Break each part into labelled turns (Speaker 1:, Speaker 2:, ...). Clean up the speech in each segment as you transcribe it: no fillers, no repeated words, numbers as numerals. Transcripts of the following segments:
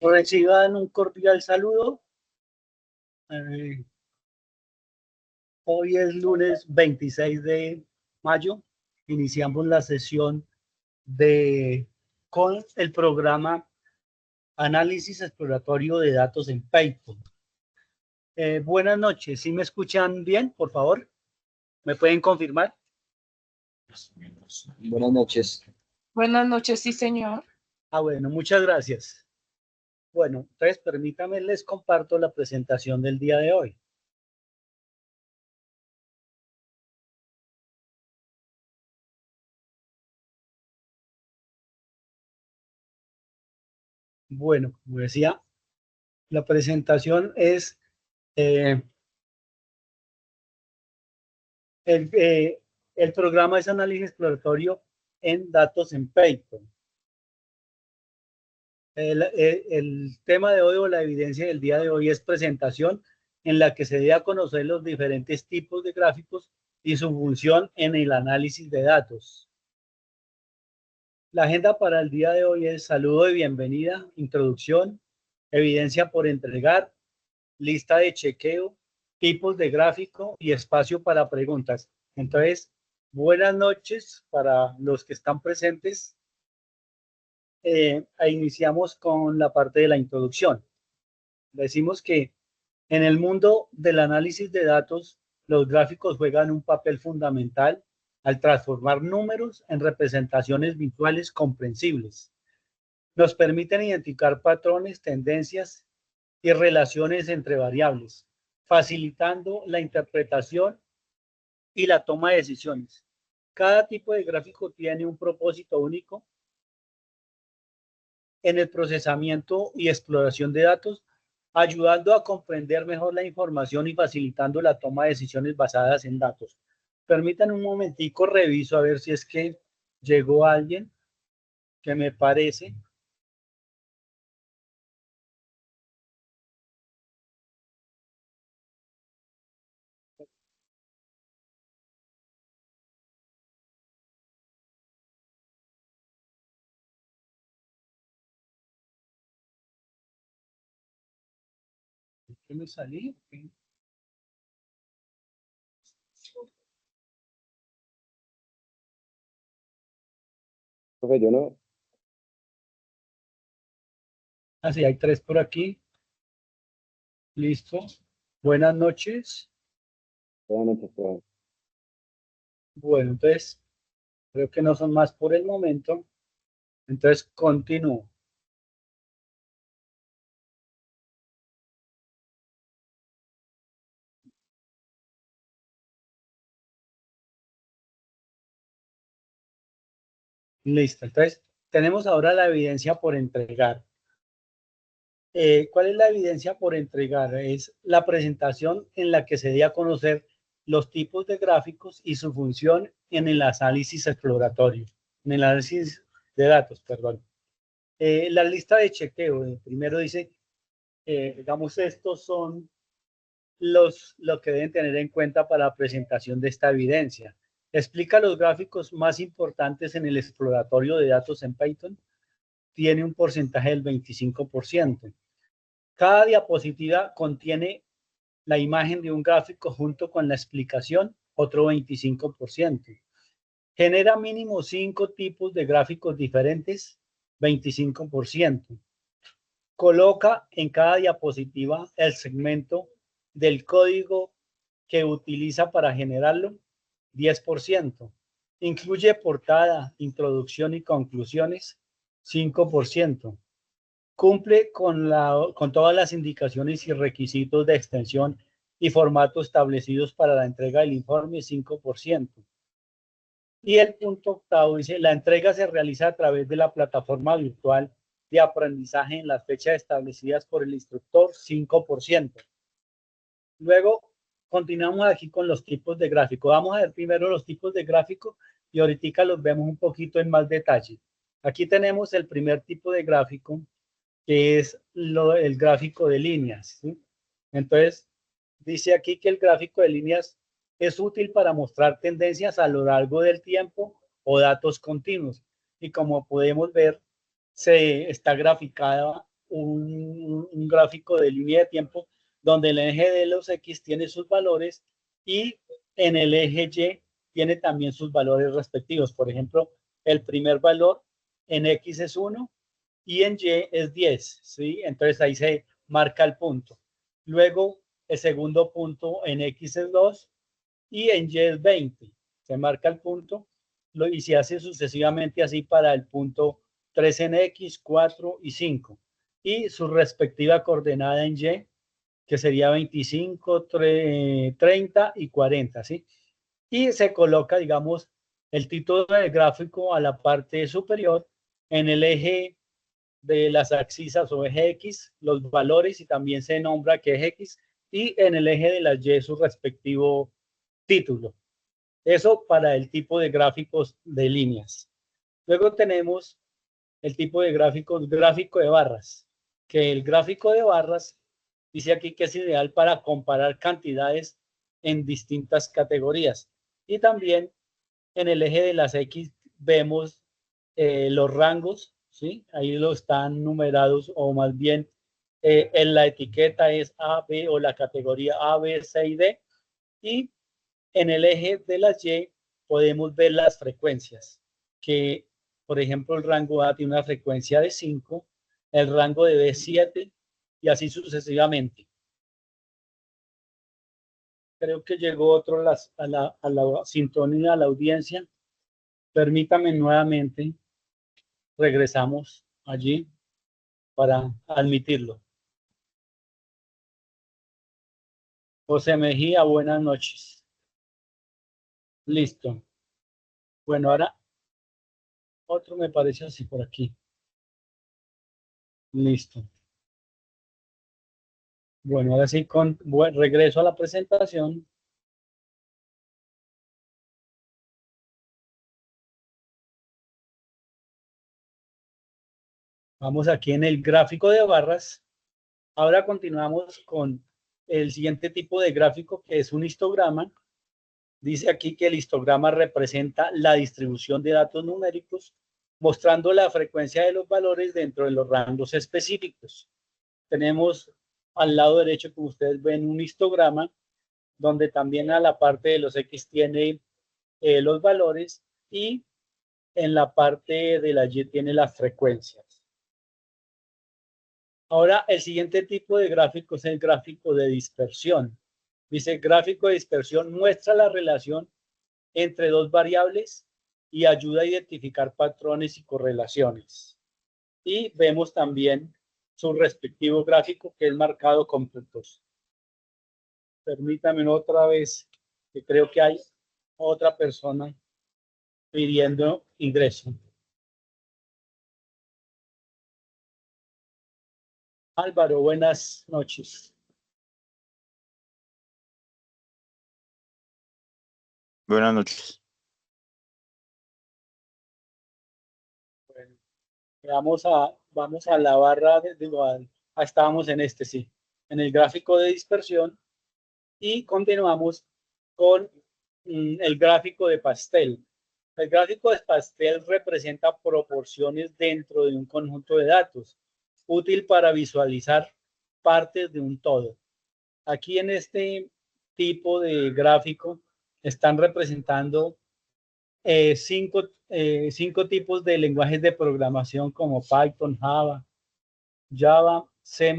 Speaker 1: Reciban un cordial saludo. Hoy es lunes 26 de mayo. Iniciamos la sesión con el programa Análisis Exploratorio de Datos en Python. Buenas noches. ¿Sí me escuchan bien, por favor? ¿Me pueden confirmar?
Speaker 2: Buenas noches.
Speaker 3: Buenas noches, sí, señor.
Speaker 1: Bueno, muchas gracias. Bueno, entonces permítame, les comparto la presentación del día de hoy. Bueno, como decía, la presentación es el programa es análisis exploratorio en datos en Python. El tema de hoy o la evidencia del día de hoy es presentación en la que se debe a conocer los diferentes tipos de gráficos y su función en el análisis de datos. La agenda para el día de hoy es saludo de bienvenida, introducción, evidencia por entregar, lista de chequeo, tipos de gráfico y espacio para preguntas. Entonces, buenas noches para los que están presentes. Iniciamos con la parte de la introducción. Decimos que en el mundo del análisis de datos, los gráficos juegan un papel fundamental al transformar números en representaciones visuales comprensibles. Nos permiten identificar patrones, tendencias y relaciones entre variables, facilitando la interpretación y la toma de decisiones. Cada tipo de gráfico tiene un propósito único en el procesamiento y exploración de datos, ayudando a comprender mejor la información y facilitando la toma de decisiones basadas en datos. Permítanme un momentico, reviso a ver si es que llegó alguien que me parece. ¿Qué me salí?
Speaker 2: Profe, yo no.
Speaker 1: Así hay 3 por aquí. Listo. Buenas noches.
Speaker 2: Buenas noches, profe.
Speaker 1: Bueno, entonces, creo que no son más por el momento. Entonces, continúo. Listo. Entonces, tenemos ahora la evidencia por entregar. ¿Cuál es la evidencia por entregar? Es la presentación en la que se dé a conocer los tipos de gráficos y su función en el análisis exploratorio, en el análisis de datos, perdón. La lista de chequeo, primero dice, digamos, estos son lo que deben tener en cuenta para la presentación de esta evidencia. Explica los gráficos más importantes en el exploratorio de datos en Python. Tiene un porcentaje del 25%. Cada diapositiva contiene la imagen de un gráfico junto con la explicación, otro 25%. Genera mínimo 5 tipos de gráficos diferentes, 25%. Coloca en cada diapositiva el segmento del código que utiliza para generarlo, 10%. Incluye portada, introducción y conclusiones, 5%. Cumple con todas las indicaciones y requisitos de extensión y formato establecidos para la entrega del informe, 5%. Y el punto octavo dice, la entrega se realiza a través de la plataforma virtual de aprendizaje en las fechas establecidas por el instructor, 5%. Luego, continuamos aquí con los tipos de gráfico. Vamos a ver primero los tipos de gráfico y ahorita los vemos un poquito en más detalle. Aquí tenemos el primer tipo de gráfico, que es el gráfico de líneas, ¿sí? Entonces, dice aquí que el gráfico de líneas es útil para mostrar tendencias a lo largo del tiempo o datos continuos. Y como podemos ver, se está graficada un gráfico de línea de tiempo donde el eje de los X tiene sus valores y en el eje Y tiene también sus valores respectivos. Por ejemplo, el primer valor en X es 1 y en Y es 10, ¿sí? Entonces ahí se marca el punto. Luego, el segundo punto en X es 2 y en Y es 20. Se marca el punto y se hace sucesivamente así para el punto 3 en X, 4 y 5. Y su respectiva coordenada en Y, que sería 25, 30 y 40, ¿sí? Y se coloca, digamos, el título del gráfico a la parte superior en el eje de las abscisas o eje X, los valores y también se nombra que es X y en el eje de las Y su respectivo título. Eso para el tipo de gráficos de líneas. Luego tenemos el tipo de gráficos, gráfico de barras, que el gráfico de barras dice aquí que es ideal para comparar cantidades en distintas categorías. Y también en el eje de las X vemos los rangos, ¿sí? Ahí lo están numerados o más bien en la etiqueta es A, B o la categoría A, B, C y D. Y en el eje de las Y podemos ver las frecuencias, que por ejemplo el rango A tiene una frecuencia de 5, el rango de B 7 y así sucesivamente. Creo que llegó otro a la sintonía, a la audiencia. Permítame nuevamente, regresamos allí para admitirlo. José Mejía, buenas noches. Listo. Bueno, ahora otro me parece así por aquí. Listo. Bueno, ahora sí, regreso a la presentación. Vamos aquí en el gráfico de barras. Ahora continuamos con el siguiente tipo de gráfico que es un histograma. Dice aquí que el histograma representa la distribución de datos numéricos, mostrando la frecuencia de los valores dentro de los rangos específicos. Tenemos al lado derecho, como ustedes ven, un histograma donde también a la parte de los X tiene los valores y en la parte de la Y tiene las frecuencias. Ahora, el siguiente tipo de gráfico es el gráfico de dispersión. Dice, gráfico de dispersión muestra la relación entre dos variables y ayuda a identificar patrones y correlaciones. Y vemos también su respectivo gráfico que es marcado con puntos. Permítame otra vez, que creo que hay otra persona pidiendo ingreso. Álvaro, buenas noches.
Speaker 4: Buenas noches.
Speaker 1: Bueno, vamos a la barra, estábamos en este, sí, en el gráfico de dispersión y continuamos con el gráfico de pastel. El gráfico de pastel representa proporciones dentro de un conjunto de datos, útil para visualizar partes de un todo. Aquí en este tipo de gráfico están representando cinco tipos de lenguajes de programación como Python, Java, C++,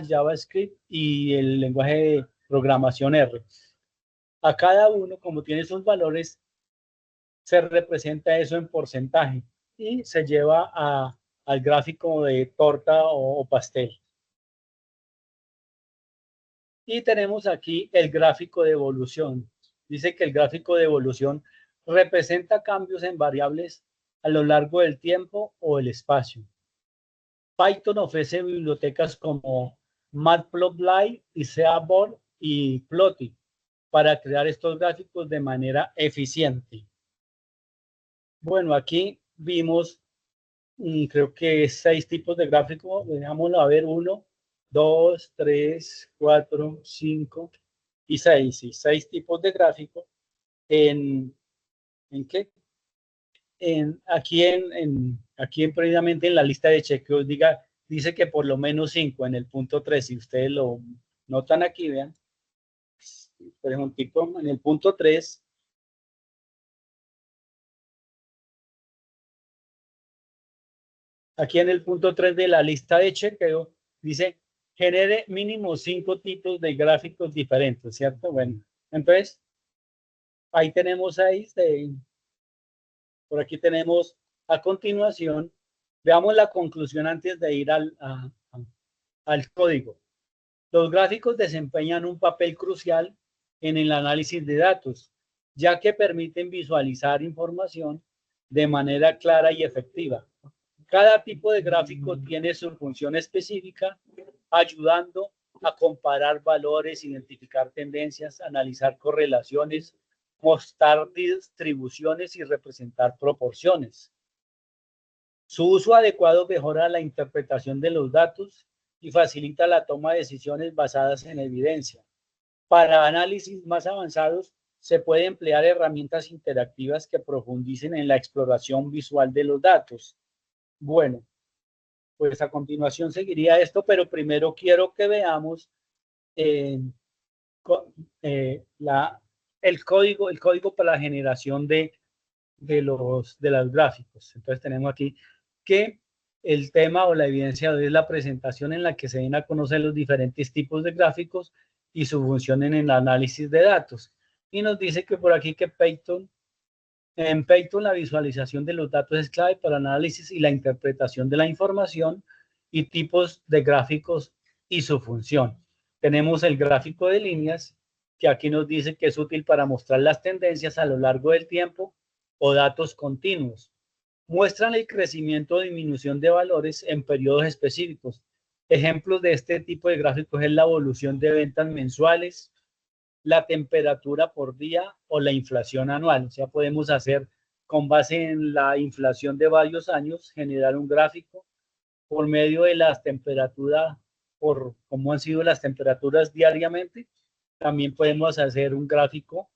Speaker 1: JavaScript y el lenguaje de programación R. A cada uno, como tiene sus valores, se representa eso en porcentaje y se lleva al gráfico de torta o pastel. Y tenemos aquí el gráfico de evolución. Dice que el gráfico de evolución representa cambios en variables a lo largo del tiempo o el espacio. Python ofrece bibliotecas como Matplotlib y Seaborn y Plotly para crear estos gráficos de manera eficiente. Bueno, aquí vimos, creo que 6 tipos de gráficos. Veámoslo a ver, 1, 2, 3, 4, 5 y 6. Sí, 6 tipos de gráficos. ¿En qué? Aquí precisamente en la lista de chequeos diga dice que por lo menos 5 en el punto 3. Si ustedes lo notan aquí, vean, por ejemplo, en el punto 3, aquí en el punto 3 de la lista de chequeo, dice, genere mínimo 5 tipos de gráficos diferentes, ¿cierto? Bueno, entonces, ahí tenemos 6, por aquí tenemos a continuación, veamos la conclusión antes de ir al código. Los gráficos desempeñan un papel crucial en el análisis de datos, ya que permiten visualizar información de manera clara y efectiva. Cada tipo de gráfico tiene su función específica, ayudando a comparar valores, identificar tendencias, analizar correlaciones, mostrar distribuciones y representar proporciones. Su uso adecuado mejora la interpretación de los datos y facilita la toma de decisiones basadas en evidencia. Para análisis más avanzados, se puede emplear herramientas interactivas que profundicen en la exploración visual de los datos. Bueno, pues a continuación seguiría esto, pero primero quiero que veamos el código para la generación de los gráficos. Entonces tenemos aquí que el tema o la evidencia es la presentación en la que se den a conocer los diferentes tipos de gráficos y su función en el análisis de datos. Y nos dice que por aquí que en Python la visualización de los datos es clave para el análisis y la interpretación de la información y tipos de gráficos y su función. Tenemos el gráfico de líneas, que aquí nos dice que es útil para mostrar las tendencias a lo largo del tiempo o datos continuos. Muestran el crecimiento o disminución de valores en periodos específicos. Ejemplos de este tipo de gráficos es la evolución de ventas mensuales, la temperatura por día o la inflación anual. O sea, podemos hacer con base en la inflación de varios años, generar un gráfico por medio de las temperaturas, por cómo han sido las temperaturas diariamente. También podemos hacer un gráfico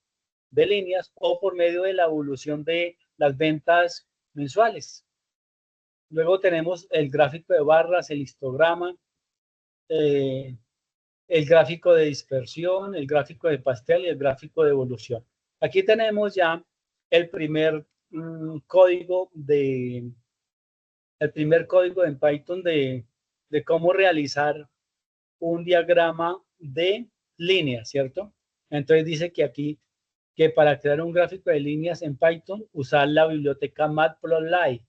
Speaker 1: de líneas o por medio de la evolución de las ventas mensuales. Luego tenemos el gráfico de barras, el histograma, el gráfico de dispersión, el gráfico de pastel y el gráfico de evolución. Aquí tenemos ya el primer código en Python de cómo realizar un diagrama de líneas, ¿cierto? Entonces dice que aquí que para crear un gráfico de líneas en Python, usar la biblioteca Matplotlib.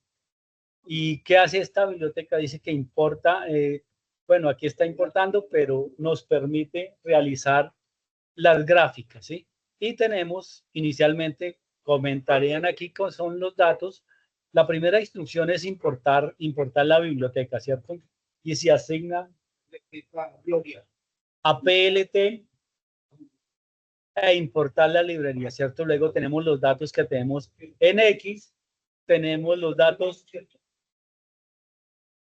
Speaker 1: ¿Y qué hace esta biblioteca? Dice que importa, bueno, aquí está importando, pero nos permite realizar las gráficas, ¿sí? Y tenemos inicialmente, comentarían aquí con son los datos. La primera instrucción es importar la biblioteca, ¿cierto? Y se asigna a PLT e importar la librería, ¿cierto? Luego tenemos los datos que tenemos en X, tenemos los datos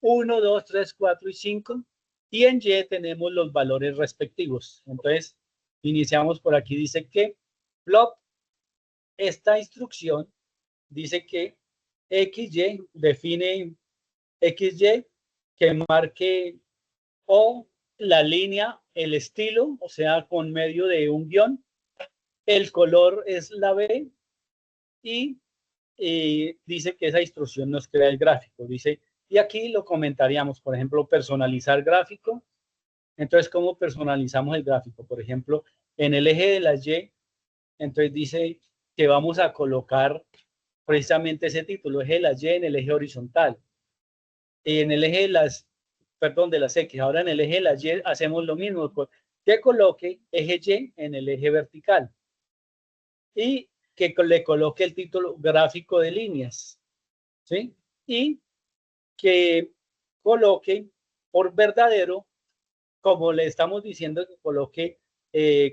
Speaker 1: 1, 2, 3, 4 y 5, y en Y tenemos los valores respectivos. Entonces, iniciamos por aquí, dice que plot, esta instrucción dice que XY define XY que marque o la línea, el estilo, o sea, con medio de un guión. El color es la B y dice que esa instrucción nos crea el gráfico. Dice, y aquí lo comentaríamos, por ejemplo, personalizar gráfico. Entonces, ¿cómo personalizamos el gráfico? Por ejemplo, en el eje de las Y, entonces dice que vamos a colocar precisamente ese título, eje de las Y en el eje horizontal. Y en el eje de las, perdón, de las X. Ahora en el eje de las Y hacemos lo mismo, que coloque eje Y en el eje vertical. Y que le coloque el título gráfico de líneas, ¿sí? Y que coloque por verdadero, como le estamos diciendo que coloque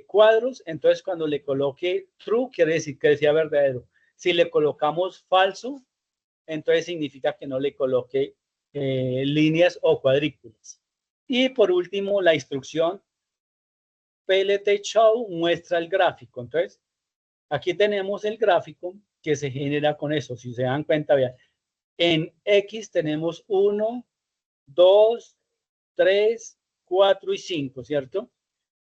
Speaker 1: cuadros, entonces cuando le coloque true quiere decir que sea verdadero. Si le colocamos falso, entonces significa que no le coloque líneas o cuadrículas. Y por último, la instrucción PLT show muestra el gráfico. Entonces, aquí tenemos el gráfico que se genera con eso. Si se dan cuenta, vean, en X tenemos 1, 2, 3, 4 y 5, ¿cierto?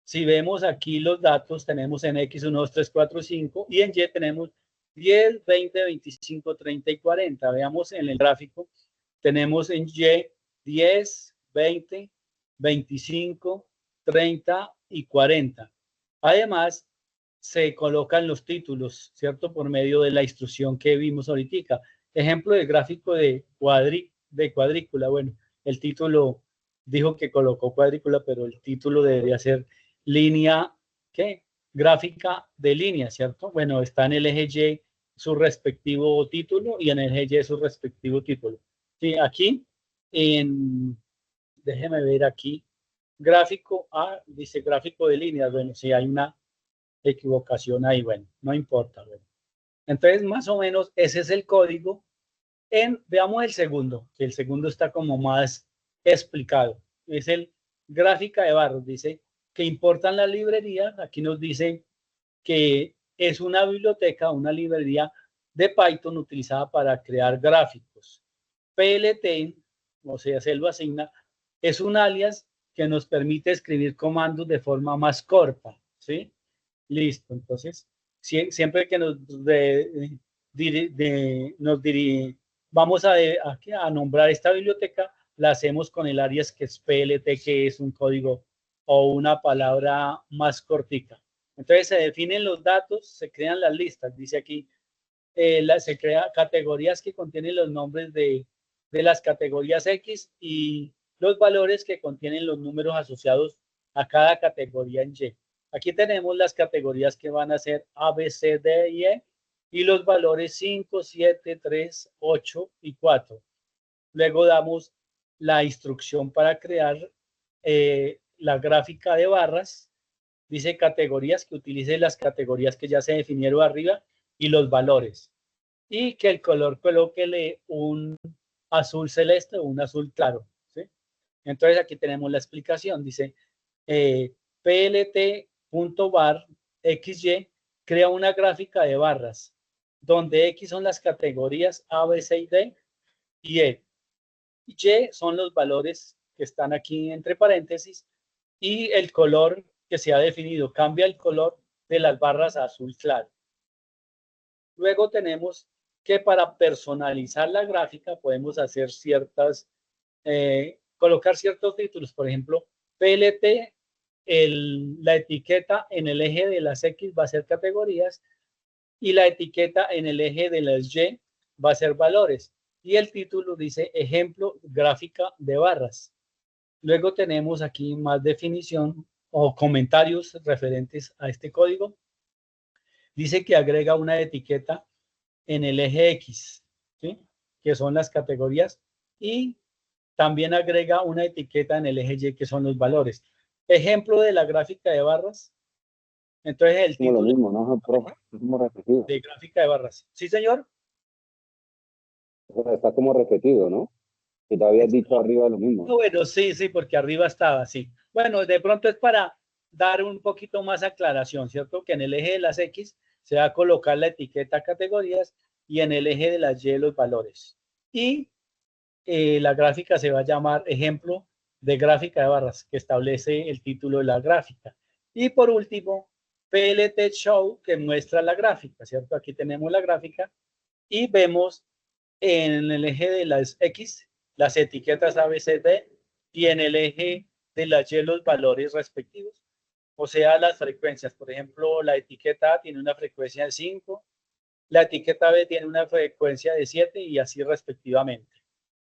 Speaker 1: Si vemos aquí los datos, tenemos en X 1, 2, 3, 4, 5 y en Y tenemos 10, 20, 25, 30 y 40. Veamos en el gráfico, tenemos en Y 10, 20, 25, 30 y 40. Además, se colocan los títulos, ¿cierto? Por medio de la instrucción que vimos ahorita. Ejemplo de gráfico de cuadrícula. Bueno, el título dijo que colocó cuadrícula, pero el título debería ser línea, ¿qué? Gráfica de línea, ¿cierto? Bueno, está en el eje Y su respectivo título y en el eje Y su respectivo título. Sí, aquí, déjeme ver aquí, gráfico A, dice gráfico de líneas. Bueno, sí, hay una equivocación ahí, bueno, no importa. Bueno. Entonces, más o menos, ese es el código. Veamos el segundo, que el segundo está como más explicado. Es el gráfica de barras. Dice que importan las librerías. Aquí nos dice que es una biblioteca, una librería de Python utilizada para crear gráficos. PLT, o sea, se lo asigna, es un alias que nos permite escribir comandos de forma más corta, ¿sí? Listo, entonces, siempre que vamos a nombrar esta biblioteca, la hacemos con el alias que es PLT, que es un código o una palabra más cortica. Entonces, se definen los datos, se crean las listas, dice aquí, se crea categorías que contienen los nombres de las categorías X y los valores que contienen los números asociados a cada categoría en Y. Aquí tenemos las categorías que van a ser A, B, C, D y E y los valores 5, 7, 3, 8 y 4. Luego damos la instrucción para crear la gráfica de barras. Dice categorías, que utilice las categorías que ya se definieron arriba y los valores. Y que el color colóquele un azul celeste o un azul claro. ¿Sí? Entonces aquí tenemos la explicación. Dice plt.bar xy crea una gráfica de barras donde X son las categorías A, B, C y D y E. Y son los valores que están aquí entre paréntesis y el color que se ha definido. Cambia el color de las barras a azul claro. Luego tenemos que para personalizar la gráfica podemos hacer colocar ciertos títulos. Por ejemplo, PLT, la etiqueta en el eje de las X va a ser categorías y la etiqueta en el eje de las Y va a ser valores. Y el título dice ejemplo gráfica de barras. Luego tenemos aquí más definición o comentarios referentes a este código. Dice que agrega una etiqueta en el eje X, ¿sí? Que son las categorías, y también agrega una etiqueta en el eje Y, que son los valores. Ejemplo de la gráfica de barras. Entonces el título
Speaker 2: lo mismo, ¿no? Es como repetido.
Speaker 1: de gráfica de barras. ¿Sí, señor?
Speaker 2: Está como repetido, ¿no? Que te habías dicho arriba lo mismo.
Speaker 1: Bueno, sí, porque arriba estaba, sí. Bueno, de pronto es para dar un poquito más aclaración, ¿cierto? Que en el eje de las X se va a colocar la etiqueta categorías y en el eje de las Y los valores. Y la gráfica se va a llamar ejemplo de gráfica de barras, que establece el título de la gráfica. Y por último, PLT Show, que muestra la gráfica, ¿cierto? Aquí tenemos la gráfica y vemos en el eje de las X las etiquetas A, B, C, D y en el eje de las Y los valores respectivos. O sea, las frecuencias. Por ejemplo, la etiqueta A tiene una frecuencia de 5, la etiqueta B tiene una frecuencia de 7 y así respectivamente.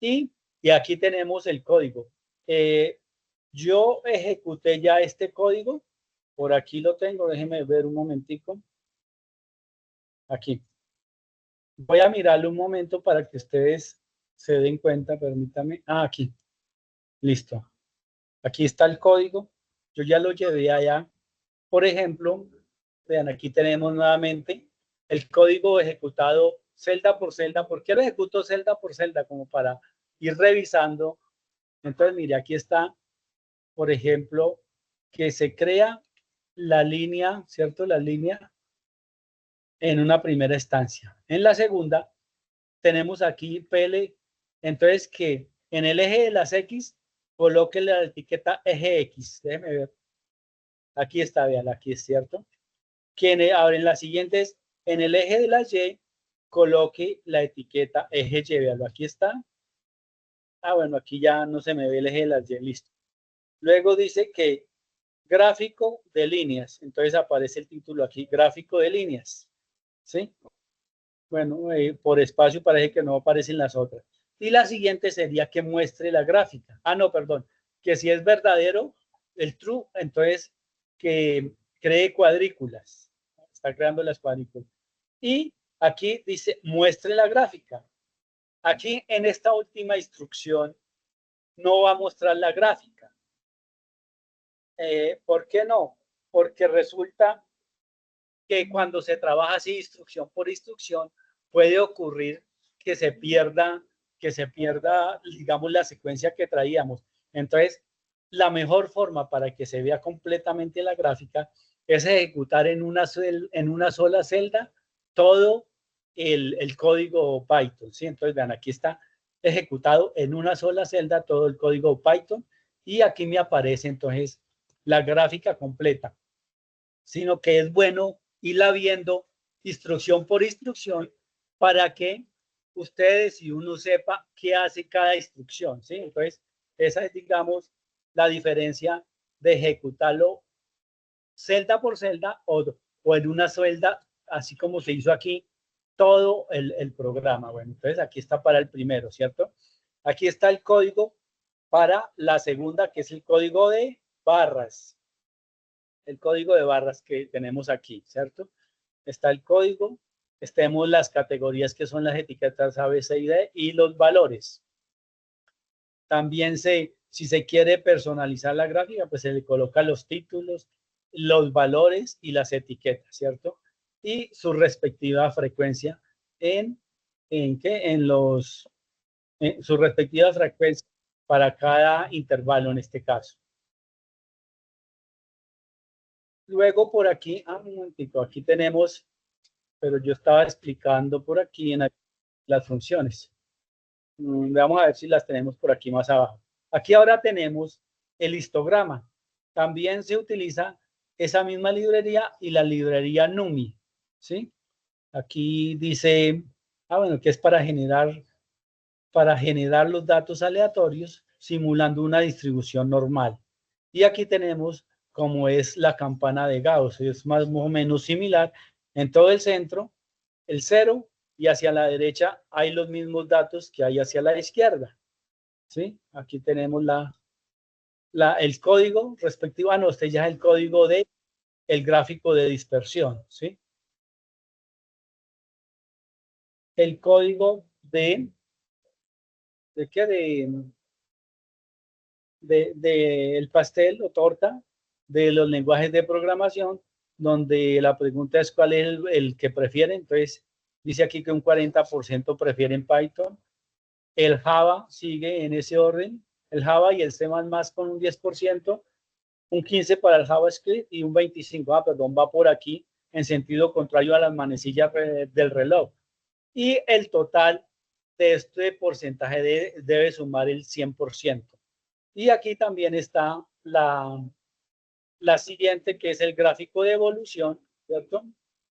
Speaker 1: Y aquí tenemos el código. Yo ejecuté ya este código. Por aquí lo tengo. Déjenme ver un momentico. Aquí. Voy a mirarlo un momento para que ustedes se den cuenta. Permítame. Aquí. Listo. Aquí está el código. Yo ya lo llevé allá. Por ejemplo, vean, aquí tenemos nuevamente el código ejecutado celda por celda. ¿Por qué lo ejecuto celda por celda? Como para ir revisando. Entonces, mire, aquí está, por ejemplo, que se crea la línea, ¿cierto? La línea en una primera instancia. En la segunda, tenemos aquí PL, entonces que en el eje de las X coloque la etiqueta eje X. Déjeme ver. Aquí está, vean, aquí es cierto. Ahora en las siguientes, en el eje de la Y, coloque la etiqueta eje Y. Veanlo, aquí está. Ah, bueno, aquí ya no se me ve el eje de las Y, listo. Luego dice que gráfico de líneas. Entonces aparece el título aquí, gráfico de líneas. ¿Sí? Bueno, por espacio parece que no aparecen las otras. Y la siguiente sería que muestre la gráfica. Ah, no, perdón. Que si es verdadero, el true, entonces que cree cuadrículas. Está creando las cuadrículas. Y aquí dice, muestre la gráfica. Aquí en esta última instrucción no va a mostrar la gráfica. ¿Por qué no? Porque resulta que cuando se trabaja así instrucción por instrucción, puede ocurrir que se pierda, digamos, la secuencia que traíamos. Entonces, la mejor forma para que se vea completamente la gráfica es ejecutar en una sola celda todo el código Python. ¿Sí? Entonces, vean, aquí está ejecutado en una sola celda todo el código Python y aquí me aparece entonces la gráfica completa. Sino que es bueno irla viendo instrucción por instrucción para que ustedes y uno sepa qué hace cada instrucción, ¿sí? Entonces, esa es, digamos, la diferencia de ejecutarlo celda por celda o en una celda, así como se hizo aquí, todo el programa. Bueno, entonces aquí está para el primero, ¿cierto? Aquí está el código para la segunda, que es el código de barras. El código de barras que tenemos aquí, ¿cierto? Está el código, tenemos las categorías que son las etiquetas A, B, C y D y los valores. También si se quiere personalizar la gráfica, pues se le coloca los títulos, los valores y las etiquetas, ¿cierto? Y su respectiva frecuencia su respectiva frecuencia para cada intervalo en este caso. Luego por aquí, un momentito, aquí tenemos, pero yo estaba explicando por aquí en las funciones. Vamos a ver si las tenemos por aquí más abajo. Aquí ahora tenemos el histograma. También se utiliza esa misma librería y la librería NUMI, ¿sí? Aquí dice, bueno, que es para generar los datos aleatorios simulando una distribución normal. Y aquí tenemos como es la campana de Gauss, es más o menos similar. En todo el centro, el 0, y hacia la derecha hay los mismos datos que hay hacia la izquierda. ¿Sí? Aquí tenemos el código respectivo. No, este ya es el código de el gráfico de dispersión. ¿Sí? El código ¿de qué? De el pastel o torta de los lenguajes de programación, donde la pregunta es cuál es el que prefieren. Entonces, dice aquí que un 40% prefieren Python. El Java sigue en ese orden. El Java y el C++ con un 10%, un 15% para el JavaScript y un 25%, perdón, va por aquí en sentido contrario a las manecillas del reloj. Y el total de este porcentaje debe sumar el 100%. Y aquí también está la siguiente, que es el gráfico de evolución, ¿cierto?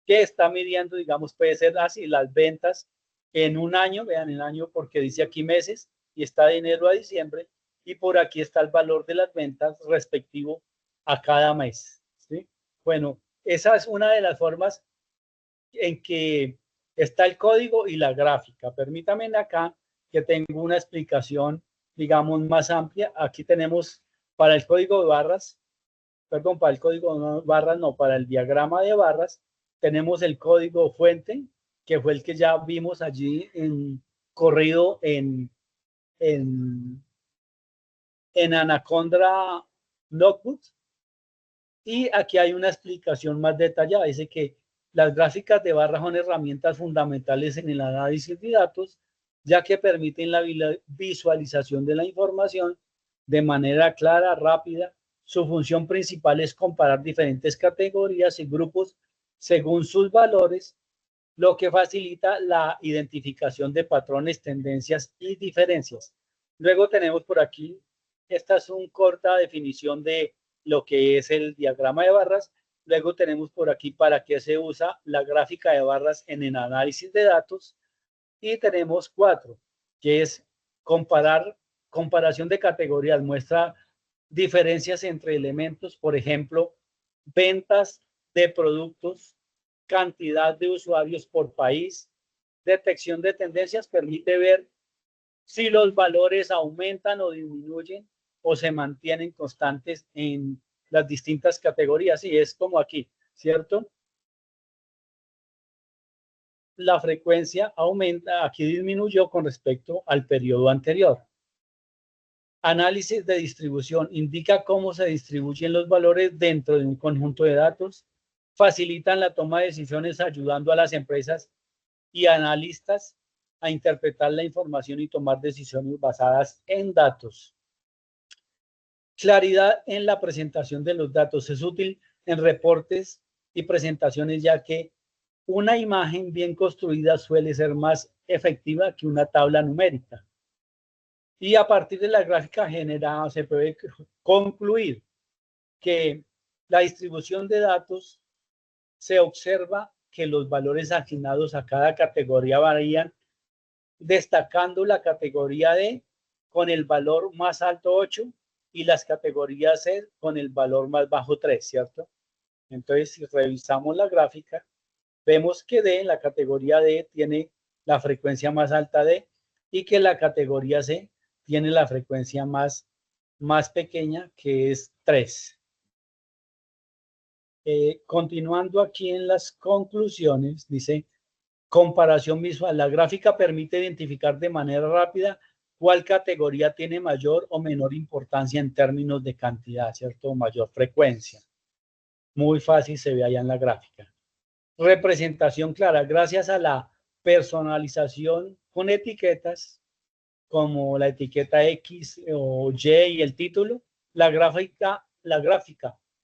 Speaker 1: Que está midiendo, digamos, puede ser así, las ventas en un año, vean el año porque dice aquí meses, y está de enero a diciembre, y por aquí está el valor de las ventas respectivo a cada mes, ¿sí? Bueno, esa es una de las formas en que está el código y la gráfica. Permítanme acá que tengo una explicación, digamos, más amplia. Aquí tenemos para el código de barras, perdón, para el código de barras, no, para el diagrama de barras, tenemos el código fuente, que fue el que ya vimos allí corrido en Anaconda Notebook. Y aquí hay una explicación más detallada. Dice que las gráficas de barras son herramientas fundamentales en el análisis de datos, ya que permiten la visualización de la información de manera clara, rápida. Su función principal es comparar diferentes categorías y grupos según sus valores, lo que facilita la identificación de patrones, tendencias y diferencias. Luego tenemos por aquí esta es una corta definición de lo que es el diagrama de barras. Luego tenemos por aquí para qué se usa la gráfica de barras en el análisis de datos. Y tenemos 4, que es comparación de categorías. Muestra diferencias entre elementos, por ejemplo, ventas de productos, cantidad de usuarios por país, detección de tendencias, permite ver si los valores aumentan o disminuyen o se mantienen constantes en las distintas categorías. Y es como aquí, ¿cierto? La frecuencia aumenta, aquí disminuyó con respecto al periodo anterior. Análisis de distribución indica cómo se distribuyen los valores dentro de un conjunto de datos. Facilitan la toma de decisiones ayudando a las empresas y analistas a interpretar la información y tomar decisiones basadas en datos. Claridad en la presentación de los datos. Es útil en reportes y presentaciones, ya que una imagen bien construida suele ser más efectiva que una tabla numérica. Y a partir de la gráfica generada se puede concluir que la distribución de datos se observa que los valores asignados a cada categoría varían, destacando la categoría D con el valor más alto 8 y las categorías C con el valor más bajo 3, ¿cierto? Entonces, si revisamos la gráfica, vemos que D, la categoría D, tiene la frecuencia más alta D y que la categoría C tiene la frecuencia más pequeña, que es 3. Continuando aquí en las conclusiones, dice, comparación visual. La gráfica permite identificar de manera rápida cuál categoría tiene mayor o menor importancia en términos de cantidad, ¿cierto? O mayor frecuencia. Muy fácil se ve allá en la gráfica. Representación clara. Gracias a la personalización con etiquetas, como la etiqueta X o Y y el título, la gráfica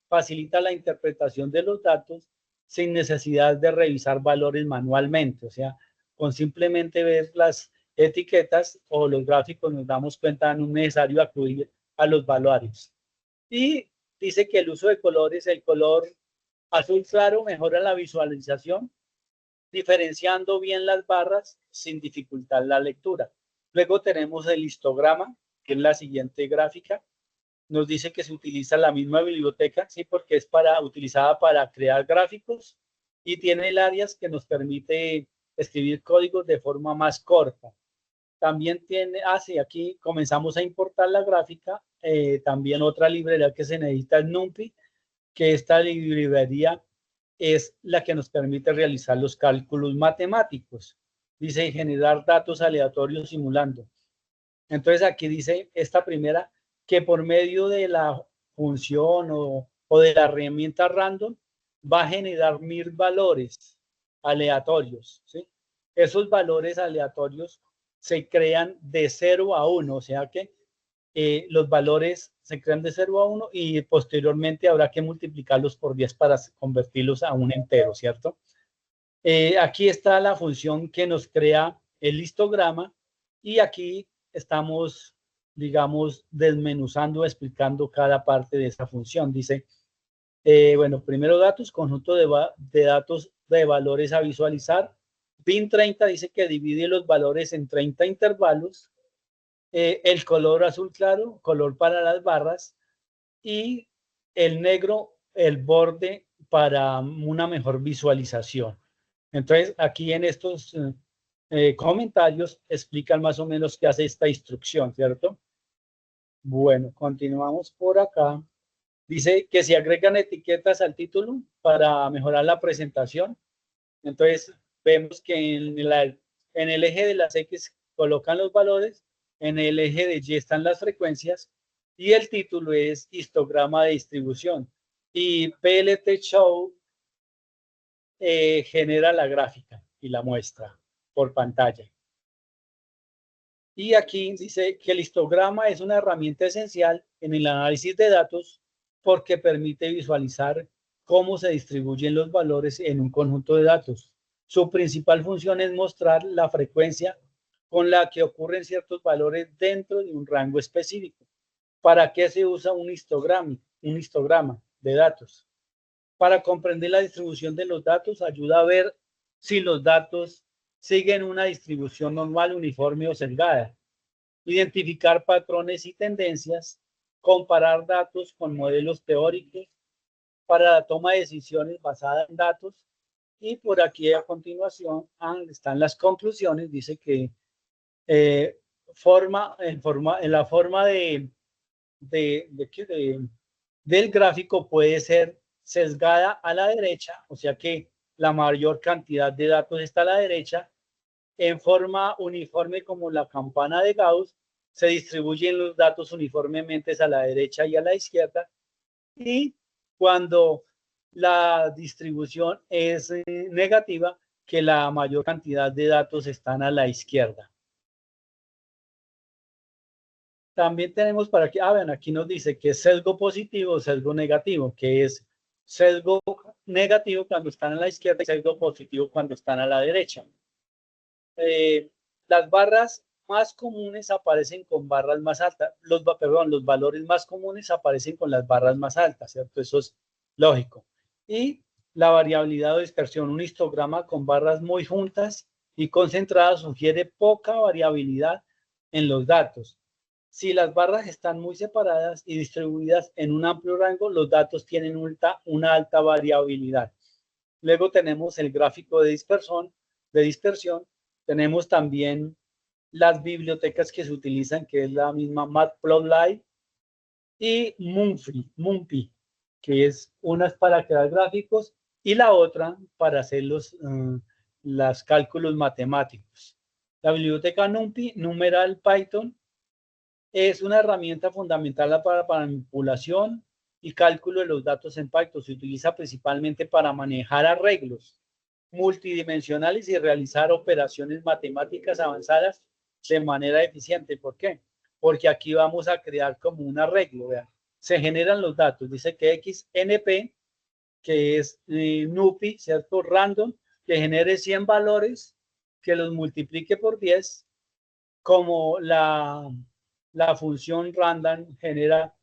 Speaker 1: facilita la interpretación de los datos sin necesidad de revisar valores manualmente. O sea, con simplemente ver las etiquetas o los gráficos nos damos cuenta, no es necesario acudir a los valores. Y dice que el uso de colores, el color azul claro mejora la visualización, diferenciando bien las barras sin dificultar la lectura. Luego tenemos el histograma, que es la siguiente gráfica. Nos dice que se utiliza la misma biblioteca, sí, porque es utilizada para crear gráficos y tiene el alias que nos permite escribir códigos de forma más corta. También tiene, sí, aquí comenzamos a importar la gráfica. También otra librería que se necesita es NumPy, que esta librería es la que nos permite realizar los cálculos matemáticos. Dice generar datos aleatorios simulando. Entonces aquí dice esta primera que por medio de la función o de la herramienta random va a generar 1000 valores aleatorios, ¿sí? Esos valores aleatorios se crean de 0 a 1, o sea que los valores se crean de 0 a 1 y posteriormente habrá que multiplicarlos por 10 para convertirlos a un entero, ¿cierto? Aquí está la función que nos crea el histograma y aquí estamos, digamos, desmenuzando, explicando cada parte de esa función. Dice, bueno, primero datos, conjunto de datos de valores a visualizar. Bin 30 dice que divide los valores en 30 intervalos. El color azul claro, color para las barras, y el negro, el borde para una mejor visualización. Entonces, aquí en estos comentarios explican más o menos qué hace esta instrucción, ¿cierto? Bueno, continuamos por acá. Dice que se agregan etiquetas al título para mejorar la presentación. Entonces, vemos que en el eje de las X colocan los valores, en el eje de Y están las frecuencias y el título es histograma de distribución. Y PLT Show genera la gráfica y la muestra por pantalla. Y aquí dice que el histograma es una herramienta esencial en el análisis de datos porque permite visualizar cómo se distribuyen los valores en un conjunto de datos. Su principal función es mostrar la frecuencia con la que ocurren ciertos valores dentro de un rango específico. ¿Para qué se usa un histograma de datos? Para comprender la distribución de los datos, ayuda a ver si los datos siguen una distribución normal, uniforme o sesgada. Identificar patrones y tendencias, comparar datos con modelos teóricos para la toma de decisiones basada en datos. Y por aquí a continuación están las conclusiones. Dice que en la forma del gráfico puede ser sesgada a la derecha, o sea que la mayor cantidad de datos está a la derecha. En forma uniforme como la campana de Gauss, se distribuyen los datos uniformemente a la derecha y a la izquierda. Y cuando la distribución es negativa, que la mayor cantidad de datos están a la izquierda. También tenemos para que, ven, aquí nos dice que es sesgo positivo o sesgo negativo, que es sesgo negativo cuando están a la izquierda y sesgo positivo cuando están a la derecha. Las barras más comunes aparecen con barras más altas, los valores más comunes aparecen con las barras más altas, ¿cierto? Eso es lógico. Y la variabilidad o dispersión, un histograma con barras muy juntas y concentradas sugiere poca variabilidad en los datos. Si las barras están muy separadas y distribuidas en un amplio rango, los datos tienen una alta variabilidad. Luego tenemos el gráfico de dispersión. Tenemos también las bibliotecas que se utilizan, que es la misma Matplotlib y Mumpy, que es una para crear gráficos y la otra para hacer los cálculos matemáticos. La biblioteca NumPy, numeral Python, es una herramienta fundamental para manipulación y cálculo de los datos en Python. Se utiliza principalmente para manejar arreglos multidimensionales y realizar operaciones matemáticas avanzadas de manera eficiente. ¿Por qué? Porque aquí vamos a crear como un arreglo. Vean. Se generan los datos. Dice que XNP, que es NuPy, ¿cierto? Random, que genere 100 valores, que los multiplique por 10, como la función random genera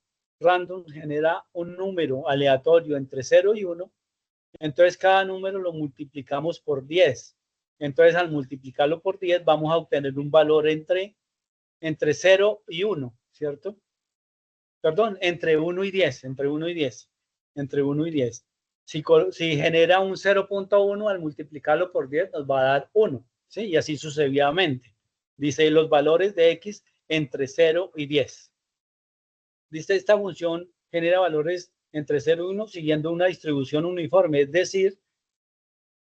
Speaker 1: un número aleatorio entre 0 y 1, entonces cada número lo multiplicamos por 10. Entonces al multiplicarlo por 10 vamos a obtener un valor entre 0 y 1, ¿cierto? Perdón, entre 1 y 10, entre 1 y 10, entre 1 y 10. Si genera un 0.1 al multiplicarlo por 10 nos va a dar 1, ¿sí? Y así sucesivamente. Dice los valores de X entre 0 y 10. Dice esta función genera valores entre 0 y 1 siguiendo una distribución uniforme, es decir,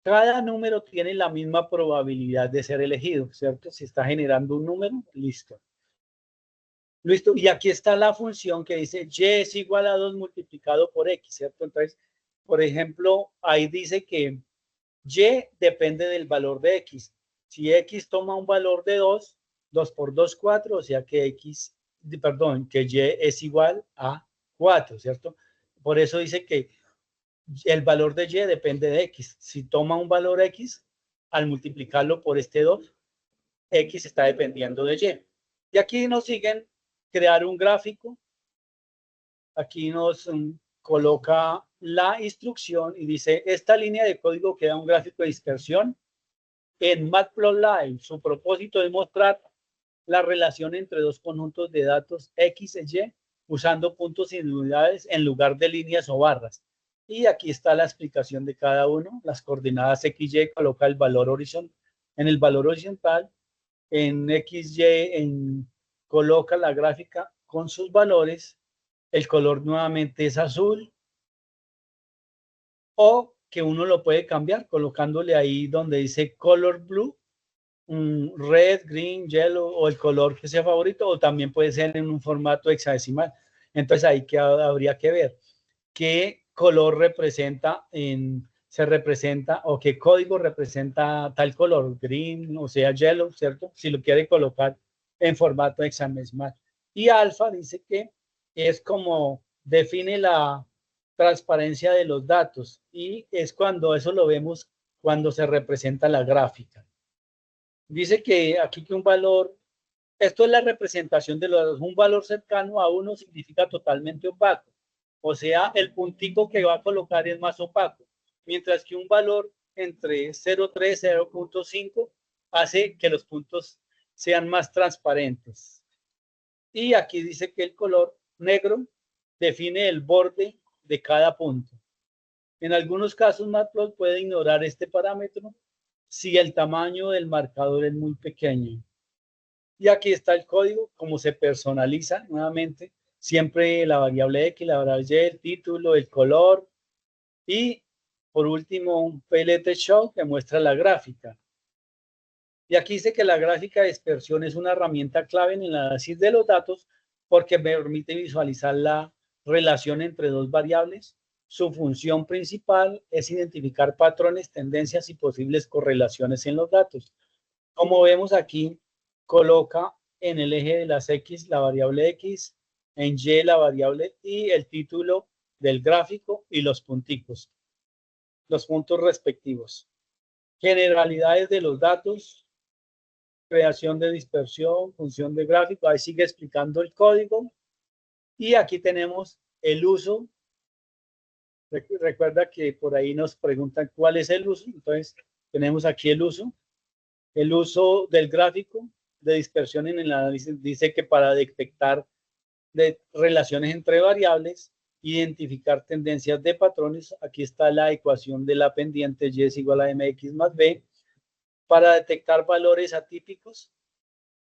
Speaker 1: cada número tiene la misma probabilidad de ser elegido, ¿cierto? Si está generando un número, listo. Listo, y aquí está la función que dice y es igual a 2 multiplicado por x, ¿cierto? Entonces, por ejemplo, ahí dice que y depende del valor de x. Si x toma un valor de 2, 2 por 2, 4, o sea que que y es igual a 4, ¿cierto? Por eso dice que el valor de y depende de x. Si toma un valor x, al multiplicarlo por este 2, x está dependiendo de y. Y aquí nos siguen crear un gráfico. Aquí nos coloca la instrucción y dice, esta línea de código queda un gráfico de dispersión en Matplotlib. Su propósito es mostrar la relación entre dos conjuntos de datos X y Y usando puntos y unidades en lugar de líneas o barras. Y aquí está la explicación de cada uno. Las coordenadas X, Y, coloca el valor horizontal. En el valor horizontal, en X, Y, coloca la gráfica con sus valores. El color nuevamente es azul. O que uno lo puede cambiar colocándole ahí donde dice color blue, red, green, yellow o el color que sea favorito, o también puede ser en un formato hexadecimal. Entonces ahí que habría que ver qué color se representa o qué código representa tal color, green, o sea, yellow, ¿cierto? Si lo quiere colocar en formato hexadecimal. Y alfa dice que es como define la transparencia de los datos y es cuando eso lo vemos cuando se representa la gráfica. Dice que aquí que un valor Esto es la representación de los datos. Un valor cercano a 1 significa totalmente opaco. O sea, el puntico que va a colocar es más opaco. Mientras que un valor entre 0.3 y 0.5 hace que los puntos sean más transparentes. Y aquí dice que el color negro define el borde de cada punto. En algunos casos, Matplotlib puede ignorar este parámetro si el tamaño del marcador es muy pequeño. Y aquí está el código, cómo se personaliza nuevamente. Siempre la variable X, la variable Y, el título, el color. Y por último, un PLT show que muestra la gráfica. Y aquí dice que la gráfica de dispersión es una herramienta clave en el análisis de los datos porque me permite visualizar la relación entre dos variables. Su función principal es identificar patrones, tendencias y posibles correlaciones en los datos. Como vemos aquí, coloca en el eje de las X la variable X, en Y la variable Y, el título del gráfico y los punticos, los puntos respectivos. Generalidades de los datos, creación de dispersión, función de gráfico, ahí sigue explicando el código. Y aquí tenemos el uso. Recuerda que por ahí nos preguntan cuál es el uso. Entonces, tenemos aquí el uso. El uso del gráfico de dispersión en el análisis dice que para detectar relaciones entre variables, identificar tendencias de patrones, aquí está la ecuación de la pendiente y es igual a mx más b, para detectar valores atípicos,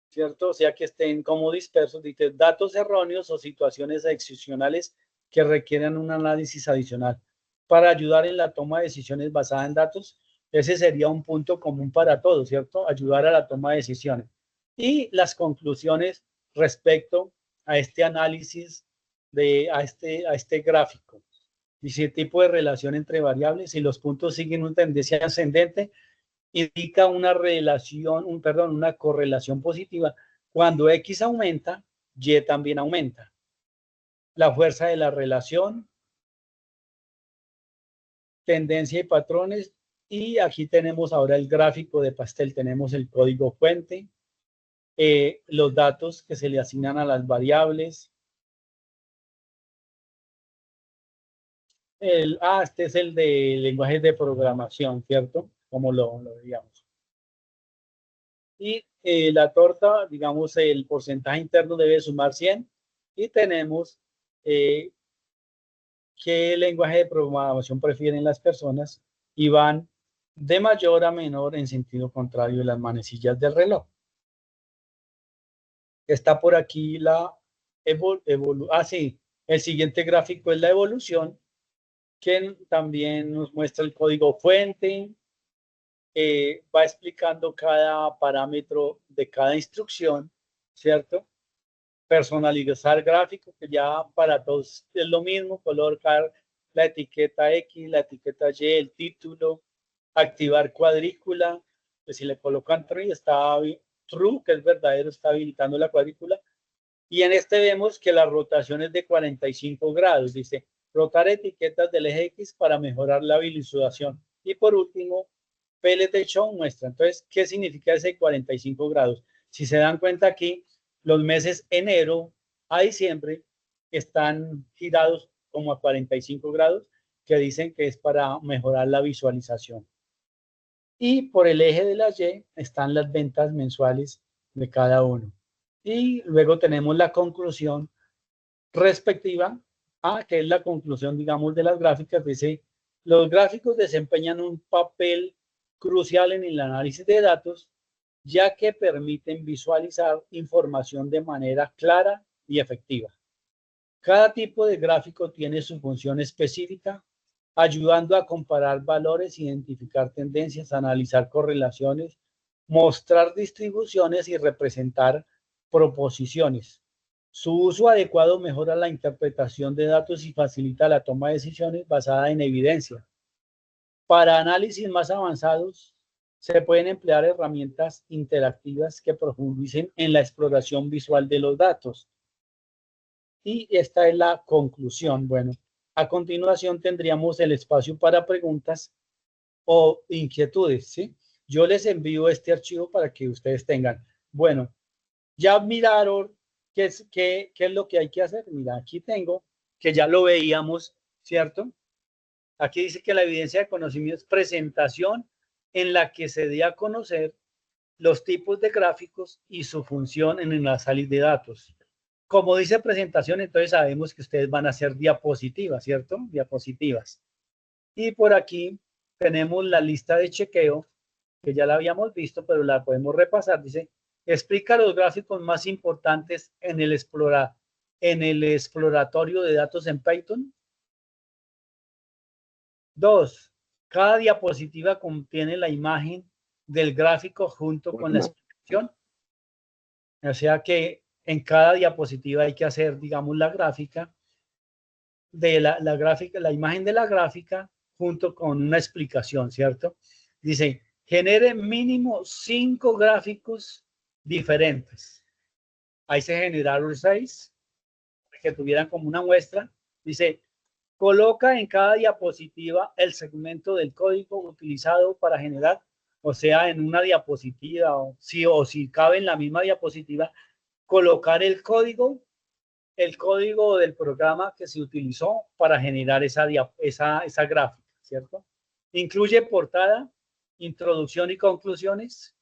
Speaker 1: ¿cierto? O sea que estén como dispersos, dice datos erróneos o situaciones excepcionales que requieran un análisis adicional. Para ayudar en la toma de decisiones basada en datos, ese sería un punto común para todos, ¿cierto? Ayudar a la toma de decisiones. Y las conclusiones respecto a este análisis, a este gráfico. Dice tipo de relación entre variables, si los puntos siguen una tendencia ascendente, indica una relación, una correlación positiva. Cuando X aumenta, Y también aumenta. La fuerza de la relación, tendencia y patrones. Y aquí tenemos ahora el gráfico de pastel. Tenemos el código fuente, los datos que se le asignan a las variables. Este es el de lenguajes de programación, ¿cierto? Como lo veíamos. Y la torta, digamos, el porcentaje interno debe sumar 100. Y tenemos qué lenguaje de programación prefieren las personas y van de mayor a menor en sentido contrario de las manecillas del reloj. Está por aquí la sí, el siguiente gráfico es la evolución, que también nos muestra el código fuente, va explicando cada parámetro de cada instrucción, ¿cierto? Personalizar gráfico, que ya para todos es lo mismo, colocar la etiqueta X, la etiqueta Y, el título, activar cuadrícula, pues si le colocan true, que es verdadero, está habilitando la cuadrícula. Y en este vemos que la rotación es de 45 grados, dice, rotar etiquetas del eje X para mejorar la visualización. Y por último, PLT Show muestra. Entonces, ¿qué significa ese 45 grados? Si se dan cuenta aquí, los meses enero a diciembre están girados como a 45 grados, que dicen que es para mejorar la visualización. Y por el eje de la Y están las ventas mensuales de cada uno. Y luego tenemos la conclusión respectiva a, que es la conclusión, digamos, de las gráficas. Dice, los gráficos desempeñan un papel crucial en el análisis de datos, ya que permiten visualizar información de manera clara y efectiva. Cada tipo de gráfico tiene su función específica, ayudando a comparar valores, identificar tendencias, analizar correlaciones, mostrar distribuciones y representar proposiciones. Su uso adecuado mejora la interpretación de datos y facilita la toma de decisiones basada en evidencia. Para análisis más avanzados, se pueden emplear herramientas interactivas que profundicen en la exploración visual de los datos. Y esta es la conclusión. Bueno, a continuación tendríamos el espacio para preguntas o inquietudes, ¿sí? Yo les envío este archivo para que ustedes tengan. Bueno, Ya miraron qué es lo que hay que hacer. Mira, aquí tengo, que ya lo veíamos, ¿cierto? Aquí dice que la evidencia de conocimiento es presentación en la que se dé a conocer los tipos de gráficos y su función en el análisis de datos. Como dice presentación, entonces sabemos que ustedes van a hacer diapositivas, ¿cierto? Diapositivas. Y por aquí tenemos la lista de chequeo, que ya la habíamos visto, pero la podemos repasar. Dice, explica los gráficos más importantes en el exploratorio de datos en Python. 2. Cada diapositiva contiene la imagen del gráfico junto con la explicación. O sea que en cada diapositiva hay que hacer, digamos, la gráfica de la gráfica, la imagen de la gráfica junto con una explicación, ¿cierto? Dice, genere mínimo 5 gráficos diferentes. Ahí se generaron 6 que tuvieran como una muestra. Dice, coloca en cada diapositiva el segmento del código utilizado para generar, o sea, en una diapositiva, o si cabe en la misma diapositiva, colocar el código del programa que se utilizó para generar esa gráfica, ¿cierto? Incluye portada, introducción y conclusiones.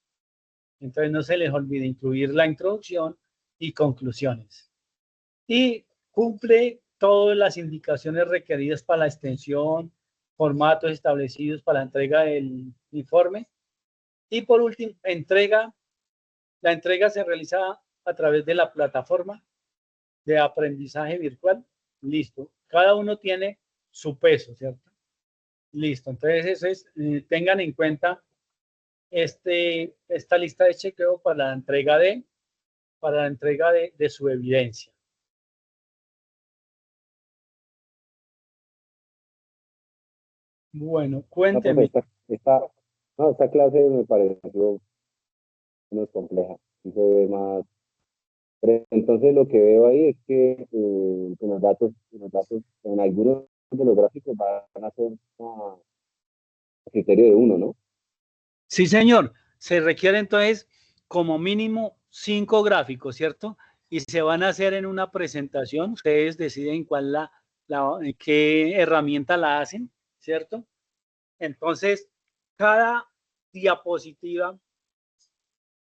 Speaker 1: Entonces no se les olvide incluir la introducción y conclusiones. Y cumple todas las indicaciones requeridas para la extensión, formatos establecidos para la entrega del informe. Y por último, la entrega se realiza a través de la plataforma de aprendizaje virtual. Listo. Cada uno tiene su peso, ¿cierto? Listo. Entonces, eso es, tengan en cuenta esta lista de chequeo para la entrega de su evidencia. Bueno, cuénteme.
Speaker 2: Esta clase me pareció menos compleja. Y se ve más. Pero entonces lo que veo ahí es que en los datos, en algunos de los gráficos van a ser a criterio de uno, ¿no?
Speaker 1: Sí, señor. Se requiere entonces como mínimo 5 gráficos, ¿cierto? Y se van a hacer en una presentación. Ustedes deciden qué herramienta la hacen, ¿cierto? Entonces, cada diapositiva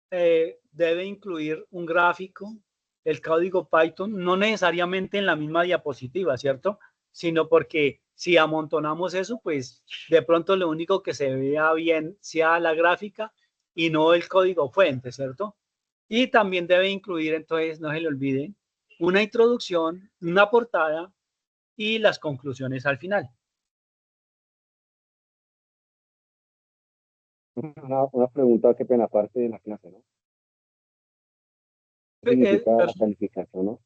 Speaker 1: debe incluir un gráfico, el código Python, no necesariamente en la misma diapositiva, ¿cierto? Sino porque si amontonamos eso, pues de pronto lo único que se vea bien sea la gráfica y no el código fuente, ¿cierto? Y también debe incluir, entonces, no se le olvide, una introducción, una portada y las conclusiones al final.
Speaker 2: Una pregunta, qué pena, aparte de la clase, ¿no? ¿Qué significa la calificación, no?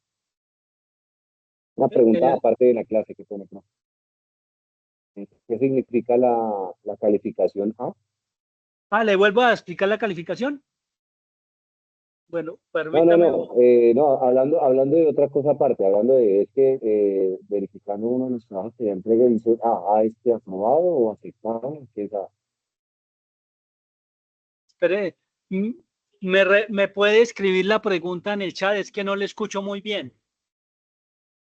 Speaker 2: Una pregunta aparte de la clase, qué pena, ¿no? ¿Qué significa la calificación A?
Speaker 1: ¿Le vuelvo a explicar la calificación? Bueno,
Speaker 2: No,
Speaker 1: permítame.
Speaker 2: no, hablando de otra cosa aparte, hablando de, es que verificando uno de los trabajos que ya entregué, dice, aprobado o aceptado, ¿qué es A?
Speaker 1: Espere, ¿me puede escribir la pregunta en el chat? Es que no le escucho muy bien.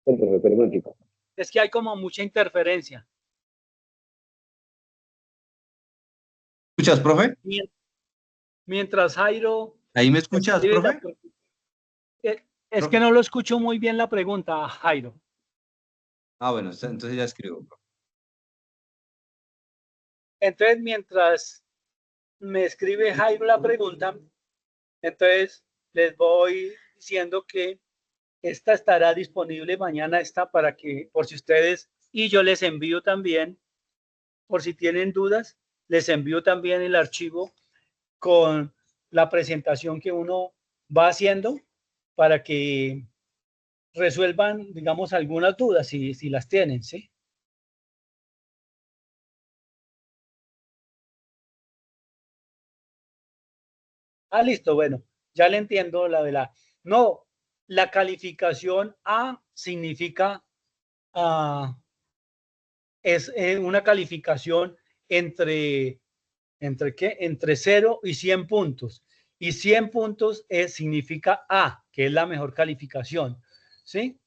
Speaker 2: Espera un momentico.
Speaker 1: Es que hay como mucha interferencia.
Speaker 5: ¿Escuchas, profe?
Speaker 1: Mientras Jairo...
Speaker 5: ¿Ahí me escuchas, profe?
Speaker 1: Es que no lo escucho muy bien la pregunta, Jairo.
Speaker 5: Bueno, entonces ya escribo.
Speaker 1: Entonces, mientras me escribe Jairo la pregunta, entonces les voy diciendo que esta estará disponible mañana, para que, por si ustedes, y yo les envío también, por si tienen dudas, les envío también el archivo con la presentación que uno va haciendo para que resuelvan, digamos, algunas dudas si las tienen, ¿sí? Listo, bueno, ya le entiendo la de la... No, la calificación A significa, es una calificación ¿entre qué? Entre 0 y 100 puntos. Y 100 puntos significa A, que es la mejor calificación, ¿sí?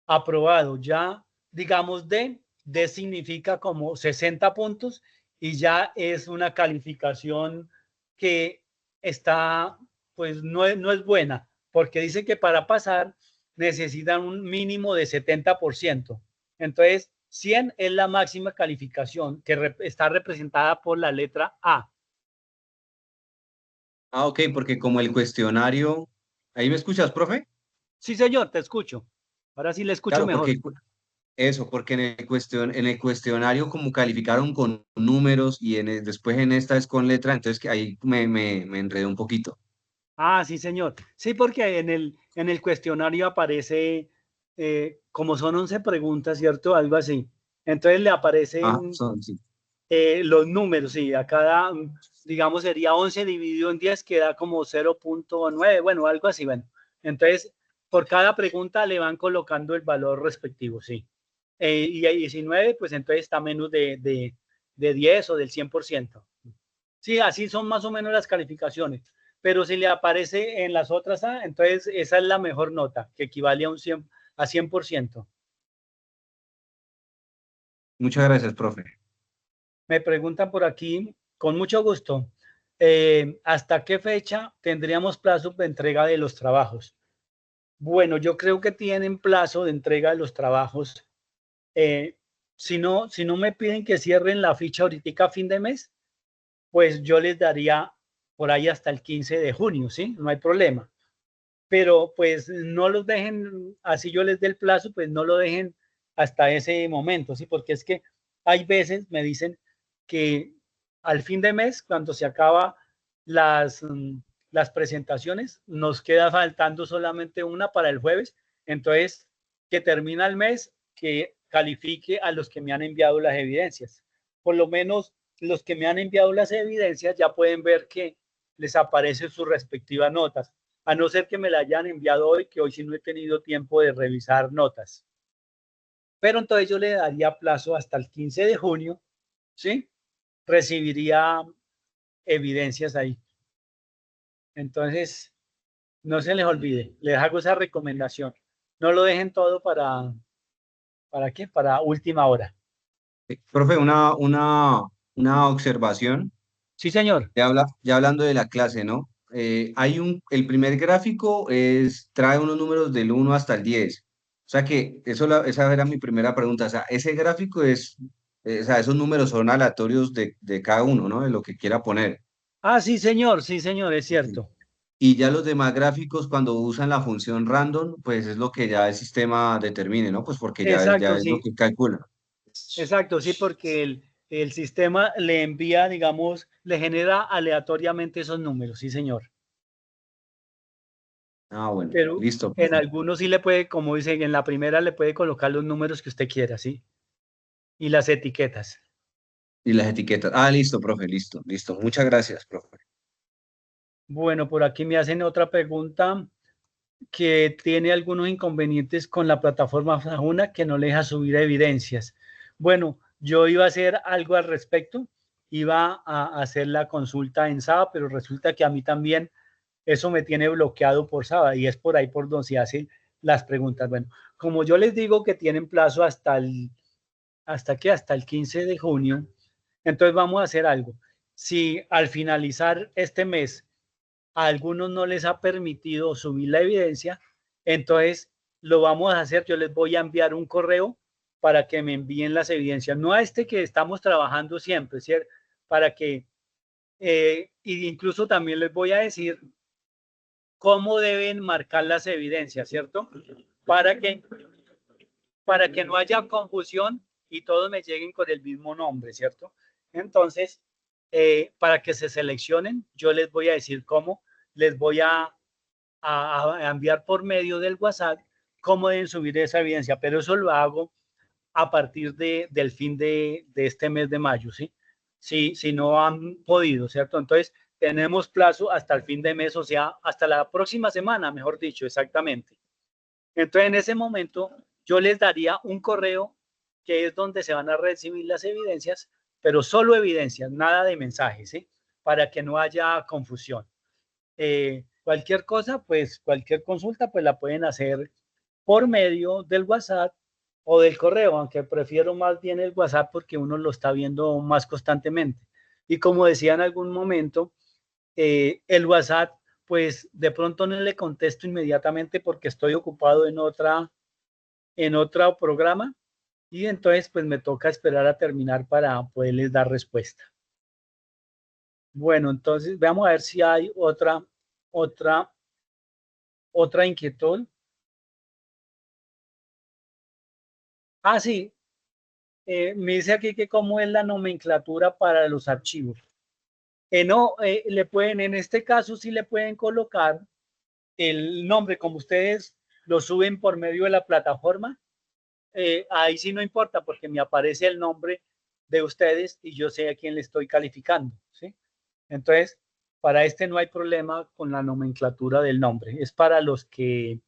Speaker 1: Aprobado. Ya, digamos D significa como 60 puntos y ya es una calificación que está, pues no es buena, porque dice que para pasar necesitan un mínimo de 70%. Entonces, 100 es la máxima calificación que está representada por la letra A.
Speaker 5: Ah, ok, porque como el cuestionario, ¿ahí me escuchas, profe?
Speaker 1: Sí, señor, te escucho. Ahora sí le escucho
Speaker 5: Claro,
Speaker 1: mejor.
Speaker 5: porque eso, porque en el cuestionario como calificaron con números y después en esta es con letra, entonces que ahí me enredé un poquito.
Speaker 1: Ah, sí, señor. Sí, porque en el cuestionario aparece, como son 11 preguntas, ¿cierto? Algo así. Entonces le
Speaker 5: Ah,
Speaker 1: aparecen
Speaker 5: son, sí.
Speaker 1: los números, sí, a cada, digamos, sería 11 dividido en 10, que da como 0,9, bueno, algo así, bueno. Entonces, por cada pregunta le van colocando el valor respectivo, sí. Y a 19, pues entonces está menos de 10 o del 100%. Sí, así son más o menos las calificaciones. Pero si le aparece en las otras A, entonces esa es la mejor nota, que equivale a un 100, a 100%.
Speaker 5: Muchas gracias, profe.
Speaker 1: Me preguntan por aquí, con mucho gusto, ¿hasta qué fecha tendríamos plazo de entrega de los trabajos? Bueno, yo creo que tienen plazo de entrega de los trabajos. eh, si no me piden que cierren la ficha ahorita a fin de mes, pues yo les daría por ahí hasta el 15 de junio, ¿sí? No hay problema. Pero pues no los dejen, así yo les dé el plazo, pues no lo dejen hasta ese momento, ¿sí? Porque es que hay veces, me dicen, que al fin de mes, cuando se acaba las, las presentaciones, nos queda faltando solamente una para el jueves, entonces que termina el mes, que califique a los que me han enviado las evidencias. Por lo menos los que me han enviado las evidencias ya pueden ver que les aparecen sus respectivas notas, a no ser que me la hayan enviado hoy, que hoy sí no he tenido tiempo de revisar notas. Pero entonces yo le daría plazo hasta el 15 de junio, ¿sí? Recibiría evidencias ahí. Entonces, no se les olvide, les hago esa recomendación. No lo dejen todo ¿para qué? Para última hora.
Speaker 5: Profe, una observación,
Speaker 1: Sí, señor.
Speaker 5: ya hablando de la clase, ¿no? El primer gráfico trae unos números del 1 hasta el 10. O sea que esa era mi primera pregunta. O sea, ese gráfico o sea, esos números son aleatorios de cada uno, ¿no? De lo que quiera poner.
Speaker 1: Ah, sí, señor, es
Speaker 5: Ok.
Speaker 1: cierto.
Speaker 5: Y ya los demás gráficos, cuando usan la función random, pues es lo que ya el sistema determine, ¿no? Pues porque ya
Speaker 1: Exacto,
Speaker 5: es lo
Speaker 1: sí.
Speaker 5: que calcula.
Speaker 1: Exacto, sí, porque el sistema le envía, digamos, le genera aleatoriamente esos números, sí, señor.
Speaker 5: Ah, bueno,
Speaker 1: Pero
Speaker 5: listo,
Speaker 1: en
Speaker 5: profe.
Speaker 1: algunos sí le puede, como dicen, en la primera le puede colocar los números que usted quiera, ¿sí? Y las etiquetas.
Speaker 5: Y las etiquetas. Ah, listo, profe, listo, listo. Muchas gracias, profe.
Speaker 1: Bueno, por aquí me hacen otra pregunta que tiene algunos inconvenientes con la plataforma Sajuna que no le deja subir evidencias. Bueno, yo iba a hacer algo al respecto, iba a hacer la consulta en Saba, pero resulta que a mí también eso me tiene bloqueado por Saba y es por ahí por donde se hacen las preguntas. Bueno, como yo les digo que tienen plazo hasta el 15 de junio, entonces vamos a hacer algo. Si al finalizar este mes a algunos no les ha permitido subir la evidencia, entonces lo vamos a hacer. Yo les voy a enviar un correo para que me envíen las evidencias, no a este que estamos trabajando siempre, ¿cierto? Para que, incluso también les voy a decir cómo deben marcar las evidencias, ¿cierto? Para que, para que no haya confusión y todos me lleguen con el mismo nombre, ¿cierto? Entonces, para que se seleccionen, yo les voy a decir cómo, les voy a enviar por medio del WhatsApp cómo deben subir esa evidencia, pero eso lo hago a partir del fin de este mes de mayo, ¿sí? Si no han podido, ¿cierto? Entonces, tenemos plazo hasta el fin de mes, o sea, hasta la próxima semana, mejor dicho, exactamente. Entonces, en ese momento, yo les daría un correo que es donde se van a recibir las evidencias, pero solo evidencias, nada de mensajes, ¿sí? Para que no haya confusión. cualquier cosa, pues cualquier consulta, pues la pueden hacer por medio del WhatsApp o del correo, aunque prefiero más bien el WhatsApp porque uno lo está viendo más constantemente. Y como decía en algún momento, el WhatsApp, pues de pronto no le contesto inmediatamente porque estoy ocupado en otro programa y entonces pues me toca esperar a terminar para poderles dar respuesta. Bueno, entonces veamos a ver si hay otra inquietud. Ah, sí, me dice aquí que cómo es la nomenclatura para los archivos. No, le pueden, en este caso sí le pueden colocar el nombre, como ustedes lo suben por medio de la plataforma, ahí sí no importa porque me aparece el nombre de ustedes y yo sé a quién le estoy calificando, ¿sí? Entonces, para este no hay problema con la nomenclatura del nombre. Es para los que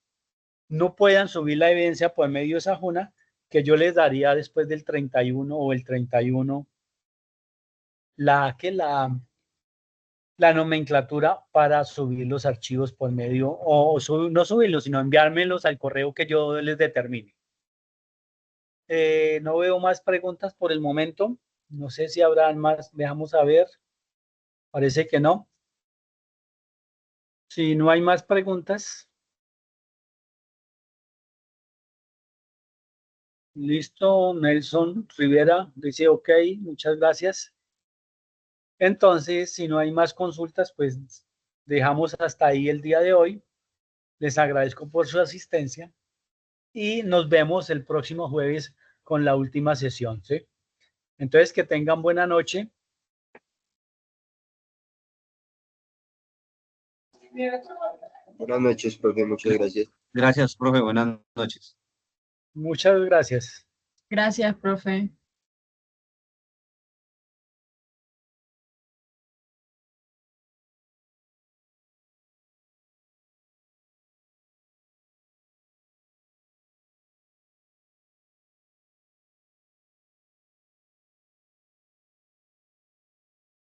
Speaker 1: no puedan subir la evidencia por medio de Sajuna, que yo les daría después del 31 o el 31 la nomenclatura para subir los archivos por medio, no subirlos, sino enviármelos al correo que yo les determine. No veo más preguntas por el momento. No sé si habrán más. Dejamos a ver. Parece que no. Si no hay más preguntas. Listo. Nelson Rivera dice ok, muchas gracias. Entonces, si no hay más consultas, pues dejamos hasta ahí el día de hoy. Les agradezco por su asistencia y nos vemos el próximo jueves con la última sesión, ¿sí? Entonces, que tengan buena noche.
Speaker 6: Buenas noches, profe, muchas gracias.
Speaker 5: Gracias, profe. Buenas noches.
Speaker 1: Muchas gracias.
Speaker 3: Gracias, profe.